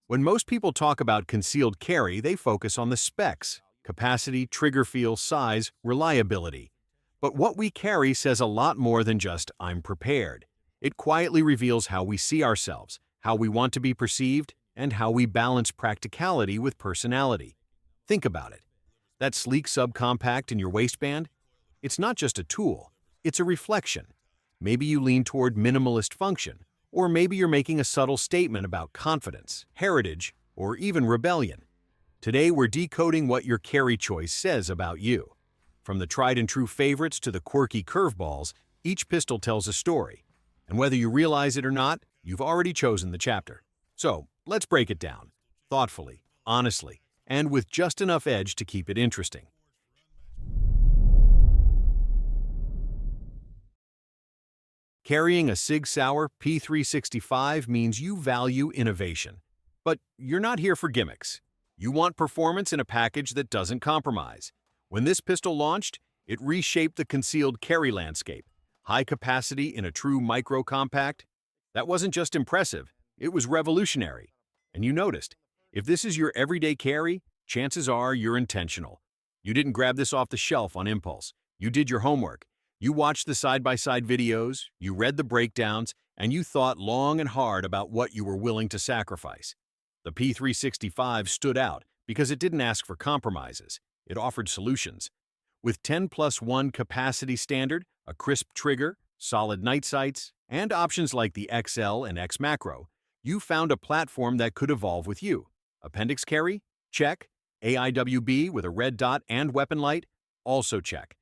When most people talk about concealed carry, they focus on the specs: capacity, trigger feel, size, reliability. But what we carry says a lot more than just "I'm prepared." It quietly reveals how we see ourselves, how we want to be perceived, and how we balance practicality with personality. Think about it. That sleek subcompact in your waistband? It's not just a tool, it's a reflection. Maybe you lean toward minimalist function, or maybe you're making a subtle statement about confidence, heritage, or even rebellion. Today we're decoding what your carry choice says about you. From the tried and true favorites to the quirky curveballs, each pistol tells a story. And whether you realize it or not, you've already chosen the chapter. So, let's break it down, thoughtfully, honestly, and with just enough edge to keep it interesting. Carrying a Sig Sauer P365 means you value innovation. But you're not here for gimmicks. You want performance in a package that doesn't compromise. When this pistol launched, it reshaped the concealed carry landscape. High capacity in a true micro-compact? That wasn't just impressive, it was revolutionary. And you noticed, if this is your everyday carry, chances are you're intentional. You didn't grab this off the shelf on impulse. You did your homework. You watched the side-by-side videos, you read the breakdowns, and you thought long and hard about what you were willing to sacrifice. The P365 stood out because it didn't ask for compromises. It offered solutions. With 10+1 capacity standard, a crisp trigger, solid night sights, and options like the XL and X Macro, you found a platform that could evolve with you. Appendix carry? Check. AIWB with a red dot and weapon light? Also check.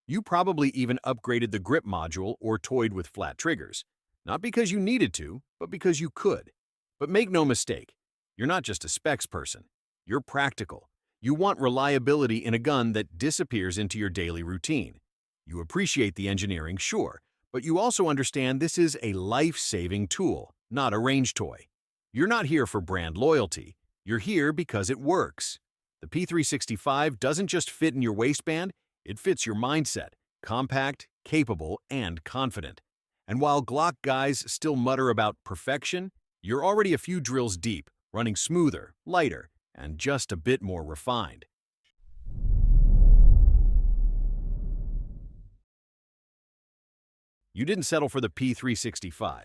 You probably even upgraded the grip module or toyed with flat triggers. Not because you needed to, but because you could. But make no mistake, you're not just a specs person. You're practical. You want reliability in a gun that disappears into your daily routine. You appreciate the engineering, sure, but you also understand this is a life-saving tool, not a range toy. You're not here for brand loyalty. You're here because it works. The P365 doesn't just fit in your waistband, it fits your mindset: compact, capable, and confident. And while Glock guys still mutter about perfection, you're already a few drills deep, running smoother, lighter, and just a bit more refined. You didn't settle for the P365.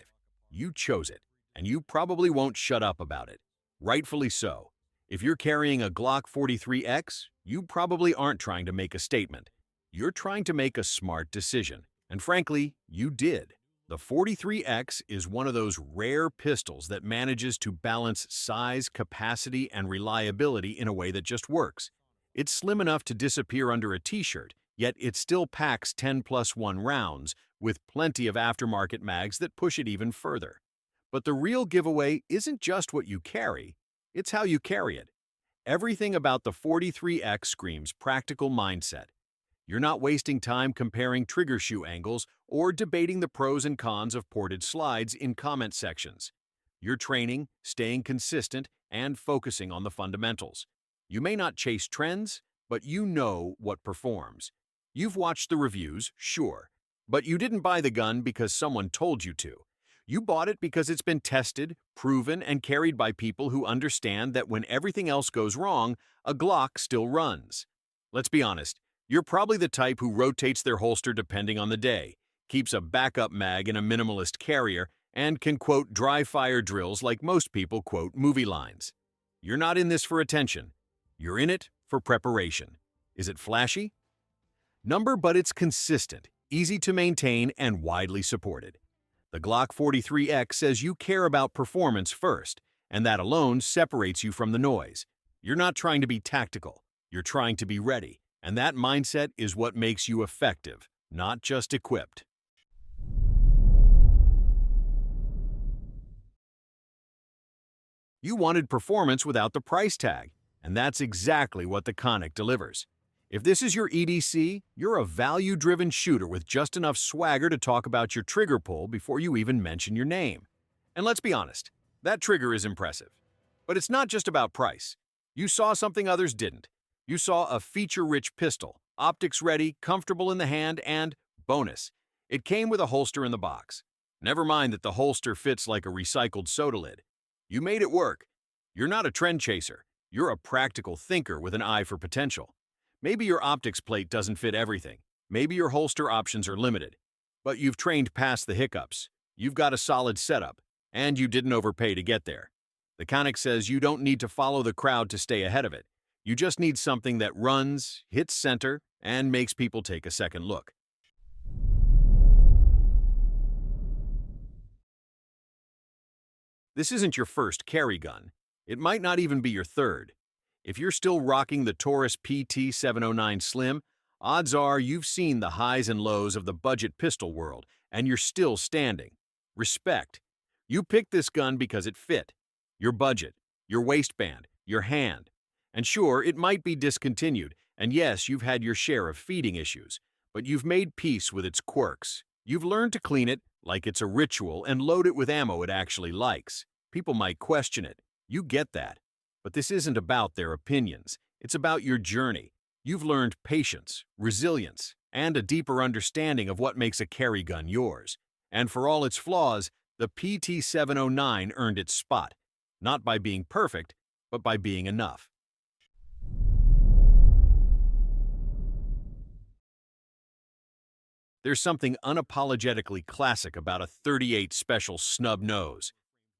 You chose it, and you probably won't shut up about it. Rightfully so. If you're carrying a Glock 43X, you probably aren't trying to make a statement. You're trying to make a smart decision. And frankly, you did. The 43X is one of those rare pistols that manages to balance size, capacity, and reliability in a way that just works. It's slim enough to disappear under a t-shirt, yet it still packs 10+1 rounds with plenty of aftermarket mags that push it even further. But the real giveaway isn't just what you carry, it's how you carry it. Everything about the 43X screams practical mindset. You're not wasting time comparing trigger shoe angles or debating the pros and cons of ported slides in comment sections. You're training, staying consistent, and focusing on the fundamentals. You may not chase trends, but you know what performs. You've watched the reviews, sure, but you didn't buy the gun because someone told you to. You bought it because it's been tested, proven, and carried by people who understand that when everything else goes wrong, a Glock still runs. Let's be honest. You're probably the type who rotates their holster depending on the day, keeps a backup mag in a minimalist carrier, and can quote dry-fire drills like most people quote movie lines. You're not in this for attention. You're in it for preparation. Is it flashy? But it's consistent, easy to maintain, and widely supported. The Glock 43X says you care about performance first, and that alone separates you from the noise. You're not trying to be tactical. You're trying to be ready. And that mindset is what makes you effective, not just equipped. You wanted performance without the price tag, and that's exactly what the Conic delivers. If this is your EDC, you're a value-driven shooter with just enough swagger to talk about your trigger pull before you even mention your name. And let's be honest, that trigger is impressive. But it's not just about price. You saw something others didn't. You saw a feature-rich pistol, optics-ready, comfortable in the hand, and, bonus, it came with a holster in the box. Never mind that the holster fits like a recycled soda lid. You made it work. You're not a trend chaser. You're a practical thinker with an eye for potential. Maybe your optics plate doesn't fit everything. Maybe your holster options are limited. But you've trained past the hiccups. You've got a solid setup, and you didn't overpay to get there. The Konik says you don't need to follow the crowd to stay ahead of it. You just need something that runs, hits center, and makes people take a second look. This isn't your first carry gun. It might not even be your third. If you're still rocking the Taurus PT-709 Slim, odds are you've seen the highs and lows of the budget pistol world, and you're still standing. Respect. You picked this gun because it fit. Your budget, your waistband, your hand. And sure, it might be discontinued, and yes, you've had your share of feeding issues, but you've made peace with its quirks. You've learned to clean it like it's a ritual and load it with ammo it actually likes. People might question it. You get that. But this isn't about their opinions. It's about your journey. You've learned patience, resilience, and a deeper understanding of what makes a carry gun yours. And for all its flaws, the PT-709 earned its spot, not by being perfect, but by being enough. There's something unapologetically classic about a .38 Special snub nose.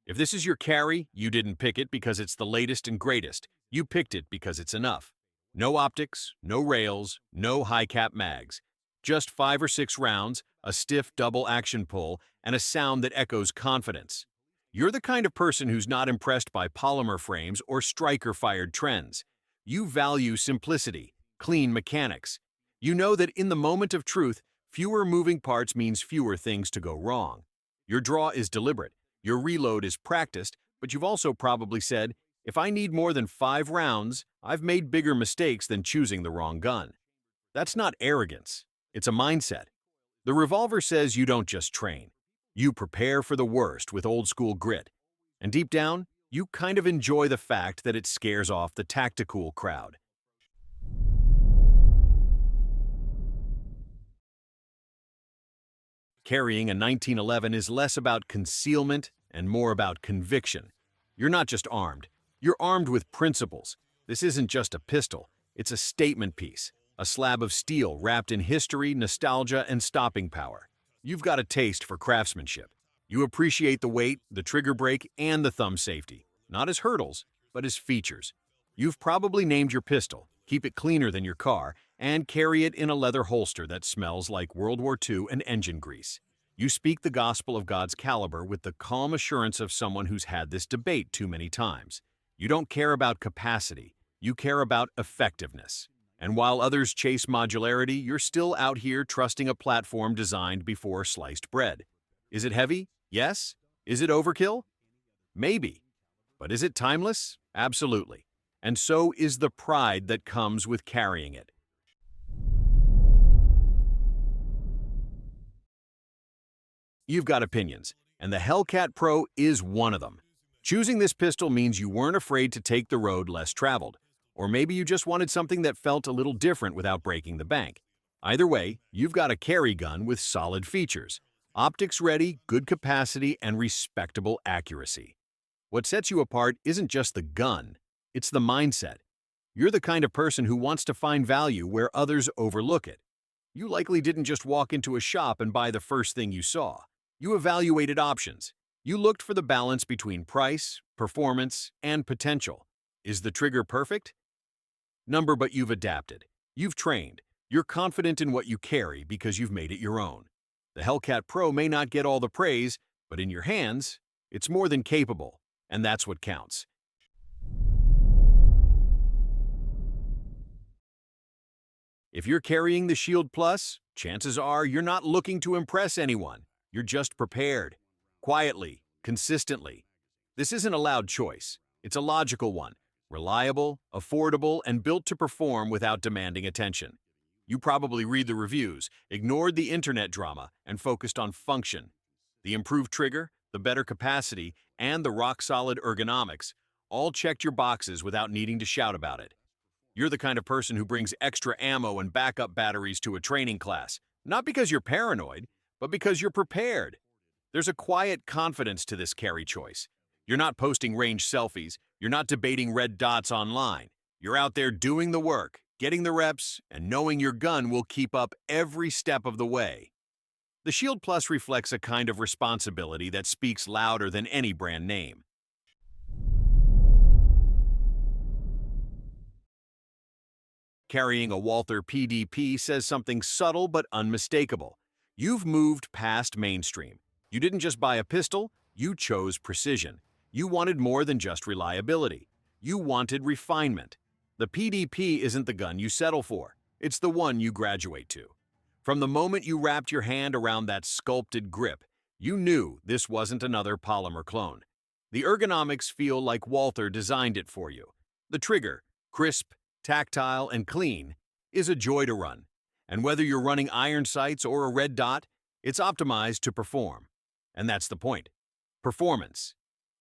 If this is your carry, you didn't pick it because it's the latest and greatest. You picked it because it's enough. No optics, no rails, no high-cap mags. Just 5 or 6 rounds, a stiff double-action pull, and a sound that echoes confidence. You're the kind of person who's not impressed by polymer frames or striker-fired trends. You value simplicity, clean mechanics. You know that in the moment of truth, fewer moving parts means fewer things to go wrong. Your draw is deliberate. Your reload is practiced, but you've also probably said, if I need more than 5 rounds, I've made bigger mistakes than choosing the wrong gun. That's not arrogance. It's a mindset. The revolver says you don't just train. You prepare for the worst with old-school grit. And deep down, you kind of enjoy the fact that it scares off the tactical crowd. Carrying a 1911 is less about concealment and more about conviction. You're not just armed. You're armed with principles. This isn't just a pistol. It's a statement piece, a slab of steel wrapped in history, nostalgia, and stopping power. You've got a taste for craftsmanship. You appreciate the weight, the trigger brake, and the thumb safety, not as hurdles, but as features. You've probably named your pistol, keep it cleaner than your car, and carry it in a leather holster that smells like World War II and engine grease. You speak the gospel of God's caliber with the calm assurance of someone who's had this debate too many times. You don't care about capacity, you care about effectiveness. And while others chase modularity, you're still out here trusting a platform designed before sliced bread. Is it heavy? Yes. Is it overkill? Maybe. But is it timeless? Absolutely. And so is the pride that comes with carrying it. You've got opinions, and the Hellcat Pro is one of them. Choosing this pistol means you weren't afraid to take the road less traveled, or maybe you just wanted something that felt a little different without breaking the bank. Either way, you've got a carry gun with solid features, optics ready, good capacity, and respectable accuracy. What sets you apart isn't just the gun, it's the mindset. You're the kind of person who wants to find value where others overlook it. You likely didn't just walk into a shop and buy the first thing you saw. You evaluated options. You looked for the balance between price, performance, and potential. Is the trigger perfect? But you've adapted. You've trained. You're confident in what you carry because you've made it your own. The Hellcat Pro may not get all the praise, but in your hands, it's more than capable, and that's what counts. If you're carrying the Shield Plus, chances are you're not looking to impress anyone. You're just prepared. Quietly, consistently. This isn't a loud choice. It's a logical one. Reliable, affordable, and built to perform without demanding attention. You probably read the reviews, ignored the internet drama, and focused on function. The improved trigger, the better capacity, and the rock-solid ergonomics all checked your boxes without needing to shout about it. You're the kind of person who brings extra ammo and backup batteries to a training class, not because you're paranoid, but because you're prepared. There's a quiet confidence to this carry choice. You're not posting range selfies, You're not debating red dots online. You're out there doing the work, getting the reps, and knowing your gun will keep up every step of the way. The Shield Plus reflects a kind of responsibility that speaks louder than any brand name. Carrying a Walther PDP says something subtle but unmistakable. You've moved past mainstream. You didn't just buy a pistol, you chose precision. You wanted more than just reliability. You wanted refinement. The PDP isn't the gun you settle for. It's the one you graduate to. From the moment you wrapped your hand around that sculpted grip, you knew this wasn't another polymer clone. The ergonomics feel like Walther designed it for you. The trigger, crisp, tactile, and clean, is a joy to run. And whether you're running iron sights or a red dot, it's optimized to perform. And that's the point. Performance.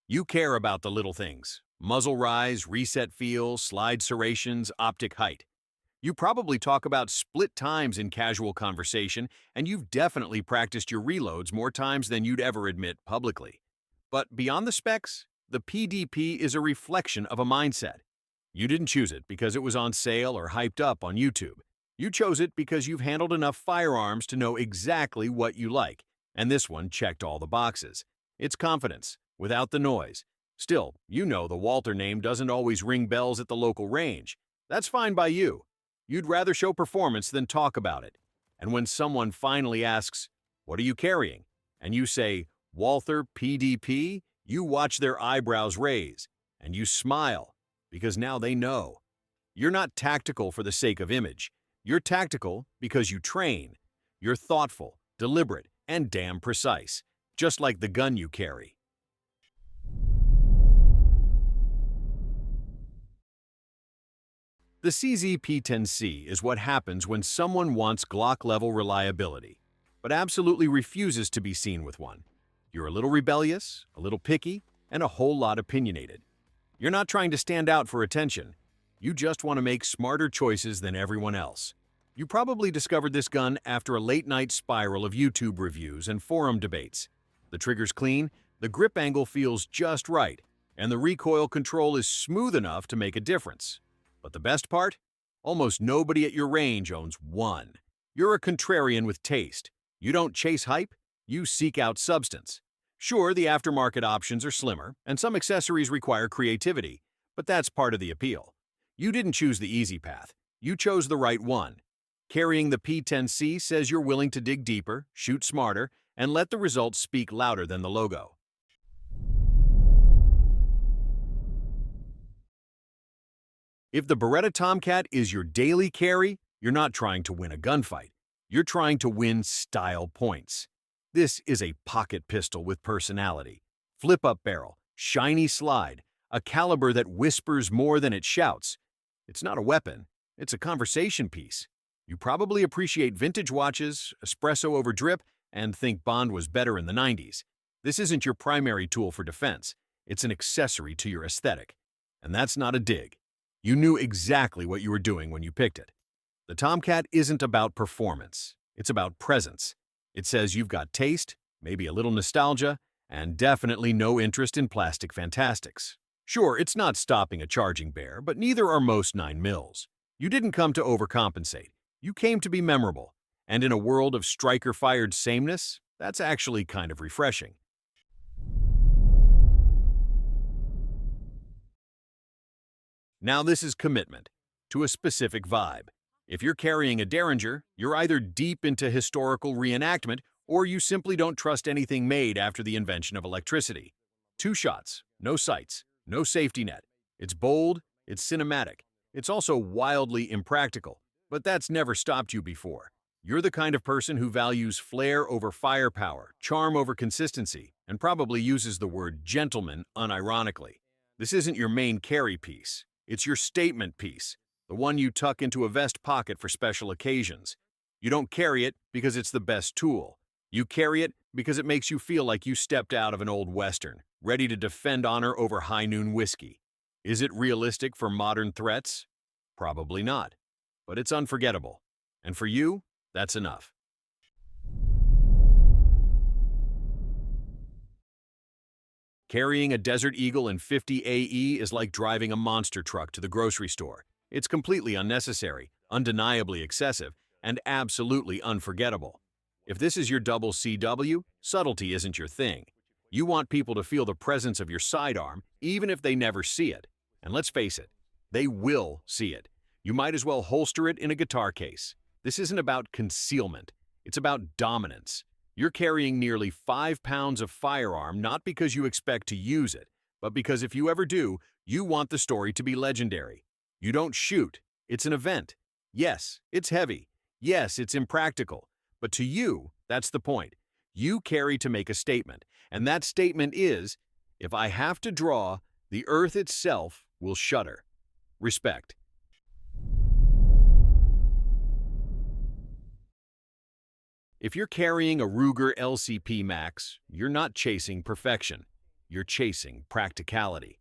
You care about the little things. Muzzle rise, reset feel, slide serrations, optic height. You probably talk about split times in casual conversation, and you've definitely practiced your reloads more times than you'd ever admit publicly. But beyond the specs, the PDP is a reflection of a mindset. You didn't choose it because it was on sale or hyped up on YouTube. You chose it because you've handled enough firearms to know exactly what you like, and this one checked all the boxes. It's confidence, without the noise. Still, you know the Walther name doesn't always ring bells at the local range. That's fine by you. You'd rather show performance than talk about it. And when someone finally asks, "What are you carrying?" and you say, "Walther PDP," you watch their eyebrows raise, and you smile, because now they know. You're not tactical for the sake of image. You're tactical because you train. You're thoughtful, deliberate, and damn precise, just like the gun you carry. The CZ-P10C is what happens when someone wants Glock-level reliability, but absolutely refuses to be seen with one. You're a little rebellious, a little picky, and a whole lot opinionated. You're not trying to stand out for attention. You just want to make smarter choices than everyone else. You probably discovered this gun after a late-night spiral of YouTube reviews and forum debates. The trigger's clean, the grip angle feels just right, and the recoil control is smooth enough to make a difference. But the best part? Almost nobody at your range owns one. You're a contrarian with taste. You don't chase hype, you seek out substance. Sure, the aftermarket options are slimmer, and some accessories require creativity, but that's part of the appeal. You didn't choose the easy path. You chose the right one. Carrying the P10C says you're willing to dig deeper, shoot smarter, and let the results speak louder than the logo. If the Beretta Tomcat is your daily carry, you're not trying to win a gunfight. You're trying to win style points. This is a pocket pistol with personality. Flip-up barrel, shiny slide, a caliber that whispers more than it shouts. It's not a weapon, it's a conversation piece. You probably appreciate vintage watches, espresso over drip, and think Bond was better in the 90s. This isn't your primary tool for defense. It's an accessory to your aesthetic. And that's not a dig. You knew exactly what you were doing when you picked it. The Tomcat isn't about performance. It's about presence. It says you've got taste, maybe a little nostalgia, and definitely no interest in plastic fantastics. Sure, it's not stopping a charging bear, but neither are most 9mm. You didn't come to overcompensate. You came to be memorable. And in a world of striker-fired sameness, that's actually kind of refreshing. Now this is commitment to a specific vibe. If you're carrying a Derringer, you're either deep into historical reenactment or you simply don't trust anything made after the invention of electricity. 2 shots, no sights, no safety net. It's bold, it's cinematic. It's also wildly impractical, but that's never stopped you before. You're the kind of person who values flair over firepower, charm over consistency, and probably uses the word gentleman unironically. This isn't your main carry piece. It's your statement piece, the one you tuck into a vest pocket for special occasions. You don't carry it because it's the best tool. You carry it because it makes you feel like you stepped out of an old Western, ready to defend honor over high noon whiskey. Is it realistic for modern threats? Probably not. But it's unforgettable. And for you, that's enough. Carrying a Desert Eagle in 50 AE is like driving a monster truck to the grocery store. It's completely unnecessary, undeniably excessive, and absolutely unforgettable. If this is your double CW, subtlety isn't your thing. You want people to feel the presence of your sidearm, even if they never see it. And let's face it, they will see it. You might as well holster it in a guitar case. This isn't about concealment. It's about dominance. You're carrying nearly 5 pounds of firearm not because you expect to use it, but because if you ever do, you want the story to be legendary. You don't shoot. It's an event. Yes, it's heavy. Yes, it's impractical. But to you, that's the point. You carry to make a statement, and that statement is, if I have to draw, the earth itself will shudder. Respect. If you're carrying a Ruger LCP Max, you're not chasing perfection. You're chasing practicality.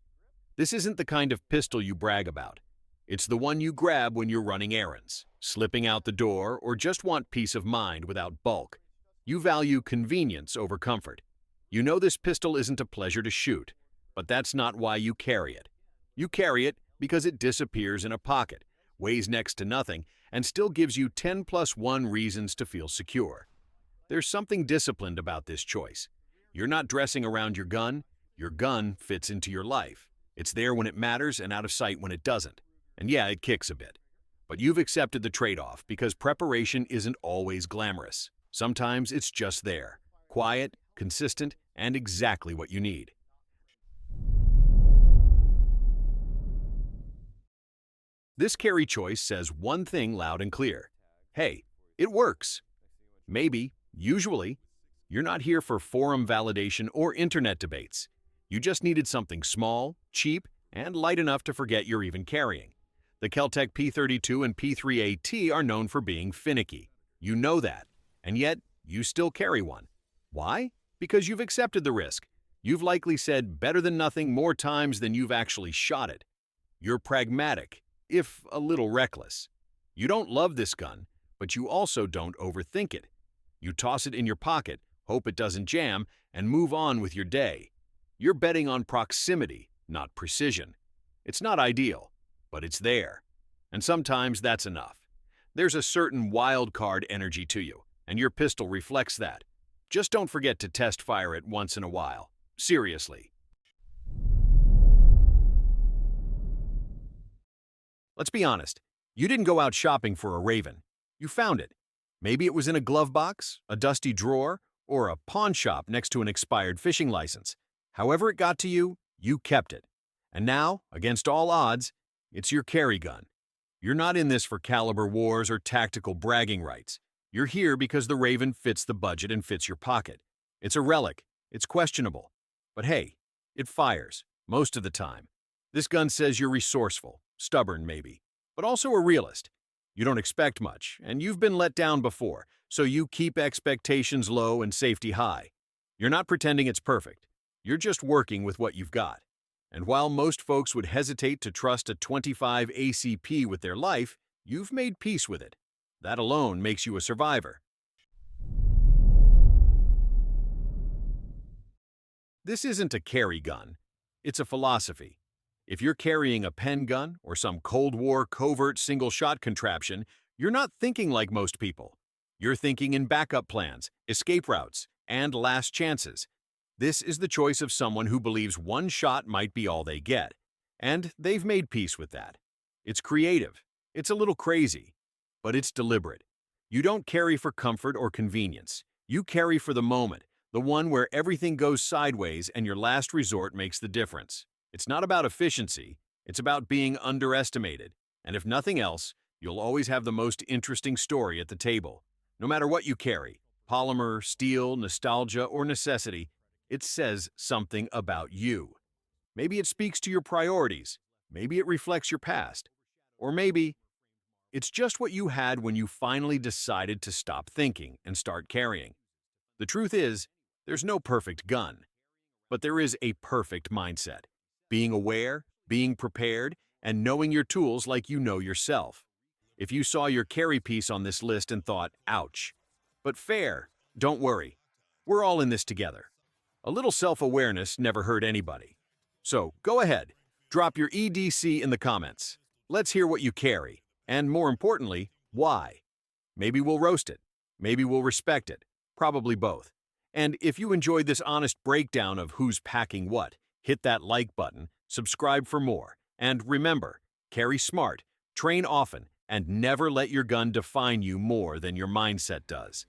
This isn't the kind of pistol you brag about. It's the one you grab when you're running errands, slipping out the door, or just want peace of mind without bulk. You value convenience over comfort. You know this pistol isn't a pleasure to shoot, but that's not why you carry it. You carry it because it disappears in a pocket, weighs next to nothing, and still gives you 10+1 reasons to feel secure. There's something disciplined about this choice. You're not dressing around your gun fits into your life. It's there when it matters and out of sight when it doesn't. And yeah, it kicks a bit. But you've accepted the trade-off because preparation isn't always glamorous. Sometimes it's just there, quiet, consistent, and exactly what you need. This carry choice says one thing loud and clear. Hey, it works. Maybe, usually, you're not here for forum validation or internet debates. You just needed something small, cheap, and light enough to forget you're even carrying. The Kel-Tec P32 and P3AT are known for being finicky. You know that, and yet you still carry one. Why? Because you've accepted the risk. You've likely said better than nothing more times than you've actually shot it. You're pragmatic, if a little reckless. You don't love this gun, but you also don't overthink it. You toss it in your pocket, hope it doesn't jam, and move on with your day. You're betting on proximity, not precision. It's not ideal, but it's there. And sometimes that's enough. There's a certain wild card energy to you, and your pistol reflects that. Just don't forget to test fire it once in a while. Seriously. Let's be honest. You didn't go out shopping for a Raven. You found it. Maybe it was in a glove box, a dusty drawer, or a pawn shop next to an expired fishing license. However it got to you, you kept it. And now, against all odds, it's your carry gun. You're not in this for caliber wars or tactical bragging rights. You're here because the Raven fits the budget and fits your pocket. It's a relic. It's questionable. But hey, it fires, most of the time. This gun says you're resourceful, stubborn maybe, but also a realist. You don't expect much, and you've been let down before, so you keep expectations low and safety high. You're not pretending it's perfect. You're just working with what you've got. And while most folks would hesitate to trust a 25 ACP with their life, you've made peace with it. That alone makes you a survivor. This isn't a carry gun. It's a philosophy. If you're carrying a pen gun or some Cold War covert single-shot contraption, you're not thinking like most people. You're thinking in backup plans, escape routes, and last chances. This is the choice of someone who believes one shot might be all they get, and they've made peace with that. It's creative. It's a little crazy, but it's deliberate. You don't carry for comfort or convenience. You carry for the moment, the one where everything goes sideways and your last resort makes the difference. It's not about efficiency, it's about being underestimated. And if nothing else, you'll always have the most interesting story at the table. No matter what you carry, polymer, steel, nostalgia, or necessity, it says something about you. Maybe it speaks to your priorities, maybe it reflects your past, or maybe it's just what you had when you finally decided to stop thinking and start carrying. The truth is, there's no perfect gun, but there is a perfect mindset. Being aware, being prepared, and knowing your tools like you know yourself. If you saw your carry piece on this list and thought, ouch, but fair, don't worry. We're all in this together. A little self-awareness never hurt anybody. So go ahead, drop your EDC in the comments. Let's hear what you carry, and more importantly, why. Maybe we'll roast it. Maybe we'll respect it. Probably both. And if you enjoyed this honest breakdown of who's packing what, hit that like button, subscribe for more, and remember, carry smart, train often, and never let your gun define you more than your mindset does.